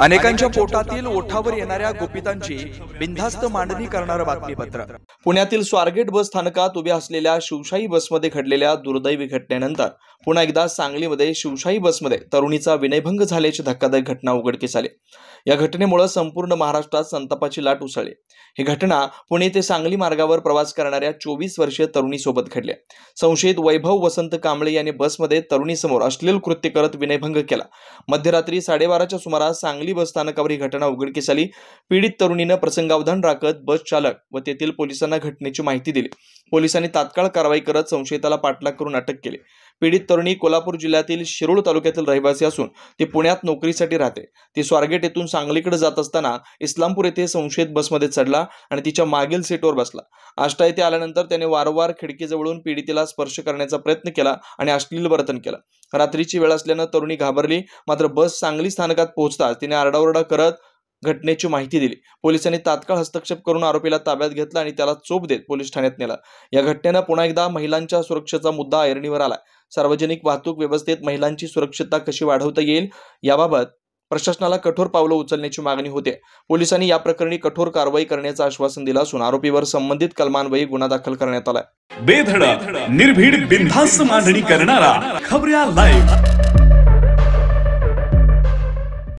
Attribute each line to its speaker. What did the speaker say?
Speaker 1: अनेकांच्या पोटातील ओठावर येणाऱ्या गुपितांची बिनधास्त मांडणी करणारं बातमीपत्र। पुण्यातील स्वारगेट बस स्थानकात उभ्या असलेल्या शिवशाही बसमध्ये घडलेल्या दुर्दैवी घटनेनंतर पुन्हा एकदा सांगलीमध्ये शिवशाही बसमध्ये तरुणीचा विनयभंग झाल्याची धक्कादायक घटना उघडकीस आली। या घटनेमुळे संपूर्ण महाराष्ट्रात संतापाची लाट उसळली। ही घटना पुणे ते सांगली मार्गावर प्रवास करणाऱ्या 24 वर्षीय तरुणीसोबत घडली। संशयित वैभव वसंत कांबळे याने बसमध्ये तरुणीसमोर अश्लील कृत्य करत विनयभंग केला। मध्यरात्री 12:30च्या सुमारास सांगली बस स्थानकावर ही घटना उघडकीस आली। पीडित तरुणीने प्रसंगावधान राखत बस चालक व तेथील पोलिसांना घटनेची माहिती दिली। पोलिसांनी तात्काळ कारवाई करत संशयिताला पाठलाग करून अटक केली। पीडित तरुणी कोल्हापूर जिल्ह्यातील शिरूर तालुक्यातील रहिवासी असून ती पुण्यात नोकरीसाठी राहते। ती स्वारगेट येथून सांगलीकडे जात असताना इस्लामपूर येथे संशयित बसमध्ये चढला आणि तिच्या मागील सीटवर बसला। आष्टा येथे आल्यानंतर त्याने वारंवार खिडकीजवळून पीडितेला स्पर्श करण्याचा प्रयत्न केला आणि अश्लील वर्तन केलं। रात्रीची वेळ असल्याने तरुणी घाबरली, मात्र बस सांगली स्थानकात पोहोचताच तिने आरडाओरडा करत घटनेची माहिती दिली। पोलिसांनी तात्काळ हस्तक्षेप करून आरोपीला ताब्यात घेतला आणि त्याला चोप देत पोलीस ठाण्यात नेला। या घटनेने पुन्हा एकदा महिलांच्या सुरक्षेचा मुद्दा ऐरणीवर आला। सार्वजनिक वाहतूक व्यवस्थेत महिलांची सुरक्षितता कशी वाढवता येईल याबाबत प्रशासनाला कठोर पावलं उचलण्याची मागणी होते। पोलिसांनी या प्रकरणी कठोर कारवाई करण्याचं आश्वासन दिलं असून आरोपीवर संबंधित कलमान्वये गुन्हा दाखल करण्यात आलाय।
Speaker 2: बेधडक निर्भीड बिनधास्त मांडणी करणारा खबऱ्या लाईव्ह।